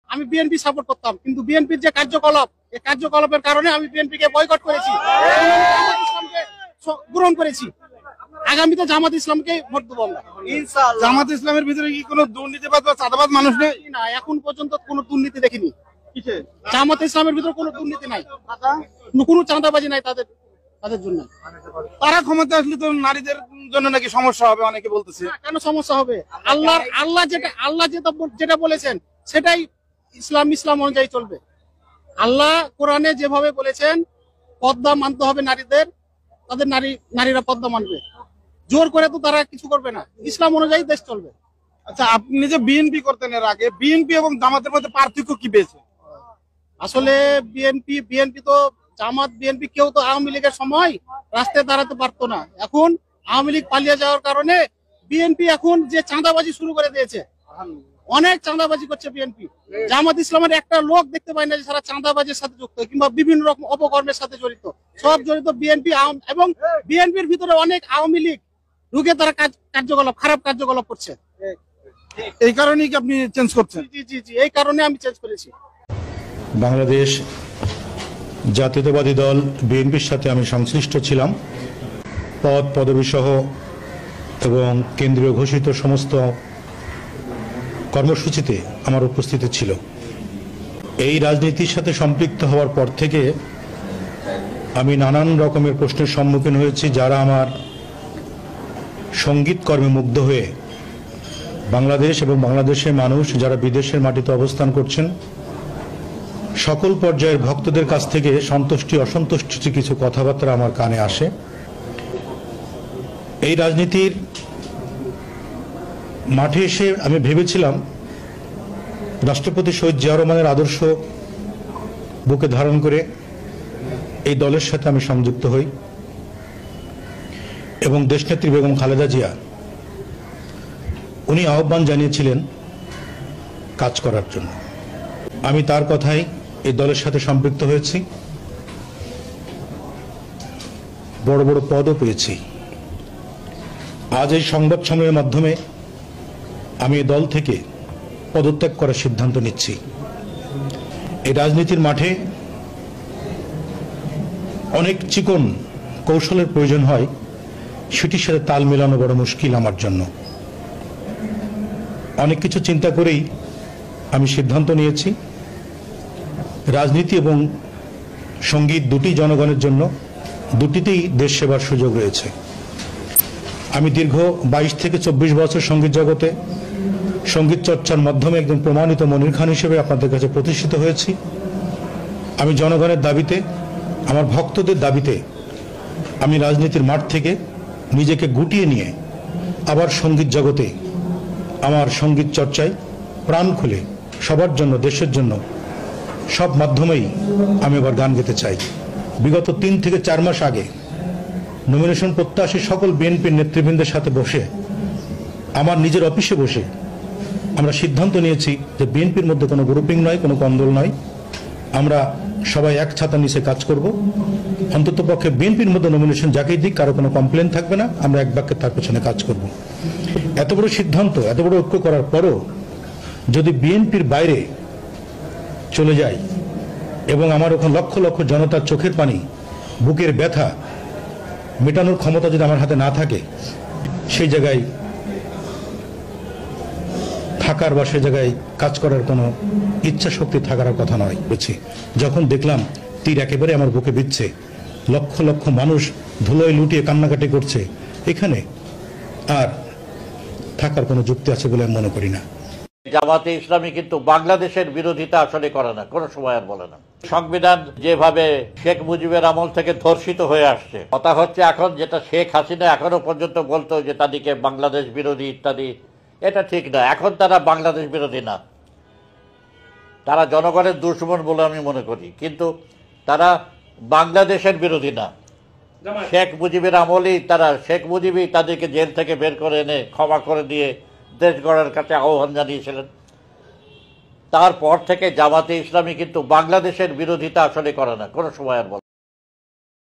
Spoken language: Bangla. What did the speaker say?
আমি বিএনপি সাপোর্ট করতাম, কিন্তু বিএনপির যে কার্যকলাপ, এই কার্যকলাপের কারণে আমি বিএনপিকে বয়কট করেছি, জামাত ইসলামকে গ্রহণ করেছি। আগামীতে জামাত ইসলামকে ভোট দেবো আমরা। জামাত ইসলামের ভিতরে কি কোনো দুর্নীতিবাদ বা চাঁদাবাদ মানুষ নেই? না, এখন পর্যন্ত কোনো দুর্নীতি দেখিনি। জামাত ইসলামের ভিতরে কোনো দুর্নীতি নাই, কোনো চাঁদাবাজি নাই তাদের জন্য। তারা ক্ষমতা আসলে তো নারীদের জন্য নাকি সমস্যা হবে অনেকে বলতেছে। কেন সমস্যা হবে? আল্লাহ যেটা বলেছেন সেটাই ইসলাম অনুযায়ী চলবে। আল্লাহ কোরআনে যেভাবে বলেছেন পর্দা মানতে হবে নারীদের, তাদের নারীরা পর্দা মানবে। জোর করে তো তারা কিছু করবে না, ইসলাম অনুযায়ী দেশ চলবে। আচ্ছা, আপনি যে বিএনপি করতেন এর আগে, বিএনপি এবং জামাতের মধ্যে পার্থক্য কি পেয়েছে? আসলে বিএনপি তো জামাত বিএনপি কেউ তো আওয়ামী লীগের সময় রাস্তায় দাঁড়াতে পারতো না। এখন আওয়ামী লীগ পালিয়ে যাওয়ার কারণে বিএনপি এখন যে চাঁদাবাজি শুরু করে দিয়েছে, অনেক চাঁদাবাজি করছে বিএনপি। জামাত ইসলামের একটা লোক দেখতে পাই না যে সারা চাঁদাবাজির সাথে যুক্ত কিংবা বিভিন্ন রকম অপকর্মের সাথে জড়িত। সব জড়িত বিএনপি, এবং বিএনপির ভিতরে অনেক আওয়ামী লীগ ঢুকে তারা খারাপ কার্যকলাপ করছে। এই কারণেই কি আপনি চেঞ্জ করছেন? জি, এই কারণে আমি চেঞ্জ করেছি। বাংলাদেশ জাতীয়তাবাদী দল বিএনপির সাথে আমি সংশ্লিষ্ট ছিলাম। পদবি সহ এবং কেন্দ্রীয় ঘোষিত সমস্ত কর্মসূচিতে আমার উপস্থিতি ছিল। এই রাজনীতির সাথে সম্পৃক্ত হওয়ার পর থেকে আমি নানান রকমের প্রশ্নের সম্মুখীন হয়েছি। যারা আমার সঙ্গীত কর্মে মুগ্ধ হয়ে বাংলাদেশ এবং বাংলাদেশের মানুষ যারা বিদেশের মাটিতে অবস্থান করছেন, সকল পর্যায়ের ভক্তদের কাছ থেকে সন্তুষ্টি অসন্তুষ্টি কিছু কথাবার্তা আমার কানে আসে। এই রাজনীতির মাঠে এসে আমি ভেবেছিলাম রাষ্ট্রপতি শহীদ জিয়াউর রহমানের আদর্শ বুকে ধারণ করে এই দলের সাথে আমি সংযুক্ত হই এবং দেশনেত্রী বেগম খালেদা জিয়া উনি আহ্বান জানিয়েছিলেন কাজ করার জন্য। আমি তার কথাই এই দলের সাথে সম্পৃক্ত হয়েছি, বড় বড় পদও পেয়েছি। আজ এই সংবাদ সম্মেলনের মাধ্যমে আমি এই দল থেকে পদত্যাগ করার সিদ্ধান্ত নিচ্ছি। এই রাজনীতির মাঠে অনেক চিকন কৌশলের প্রয়োজন হয়, সেটির সাথে তাল মেলানো বড় মুশকিল আমার জন্য। অনেক কিছু চিন্তা করেই আমি সিদ্ধান্ত নিয়েছি রাজনীতি এবং সঙ্গীত দুটি জনগণের জন্য, দুটিতেই দেশ সেবার সুযোগ রয়েছে। আমি দীর্ঘ 22 থেকে 24 বছর সঙ্গীত জগতে সঙ্গীত চর্চার মাধ্যমে একজন প্রমাণিত মনির খান হিসেবে আপনাদের কাছে প্রতিষ্ঠিত হয়েছি। আমি জনগণের দাবিতে, আমার ভক্তদের দাবিতে আমি রাজনীতির মাঠ থেকে নিজেকে গুটিয়ে নিয়ে আবার সঙ্গীত জগতে আমার সঙ্গীত চর্চায় প্রাণ খুলে সবার জন্য, দেশের জন্য, সব মাধ্যমেই আমি আবার গান গেতে চাই। বিগত 3 থেকে 4 মাস আগে নমিনেশন প্রত্যাশী সকল বিএনপির নেতৃবৃন্দের সাথে বসে, আমার নিজের অফিসে বসে আমরা সিদ্ধান্ত নিয়েছি যে বিএনপির মধ্যে কোনো গ্রুপিং নয়, কোনো কন্দল নয়, আমরা সবাই এক ছাতার নিচে কাজ করব। অন্ততপক্ষে বিএনপির মধ্যে নমিনেশন যাকেই দিক কারো কোনো কমপ্লেন থাকবে না, আমরা এক বাক্যে তার পেছনে কাজ করব। এত বড় সিদ্ধান্ত, এত বড় ঐক্য করার পরও যদি বিএনপির বাইরে চলে যায় এবং আমার ওখানে লক্ষ লক্ষ জনতার চোখের পানি, বুকের ব্যথা মেটানোর ক্ষমতা যদি আমার হাতে না থাকে, সেই জায়গায় থাকার বা সে জায়গায় কাজ করার কোনো ইচ্ছা শক্তি থাকার কথা নয়। বুঝছি, যখন দেখলাম তীর একেবারে আমার বুকে বিচ্ছে, লক্ষ লক্ষ মানুষ ধুলোয় লুটিয়ে কান্নাকাটি করছে, এখানে আর থাকার কোনো যুক্তি আছে বলে আমি মনে করি না। জামাতে ইসলামী কিন্তু বাংলাদেশের বিরোধিতা আসলে করে না, কোনো সময় আর বলে না। সংবিধান যেভাবে শেখ মুজিবের আমল থেকে ধর্ষিত হয়ে আসছে, কথা হচ্ছে এখন যেটা শেখ হাসিনা এখনো পর্যন্ত বলতো যে তাদেরকে বাংলাদেশ বিরোধী ইত্যাদি, এটা ঠিক না। এখন তারা বাংলাদেশ বিরোধী না, তারা জনগণের দুশ্মন বলে আমি মনে করি, কিন্তু তারা বাংলাদেশের বিরোধী না। শেখ মুজিবের আমলেই শেখ মুজিবই তাদেরকে জেল থেকে বের করে এনে ক্ষমা করে দিয়ে দেশ গড়ার কাছে আহ্বান জানিয়েছিলেন। তারপর থেকে জামাতে ইসলামী কিন্তু বাংলাদেশের বিরোধিতা আসলে করে না, কোনো সময় আর বলে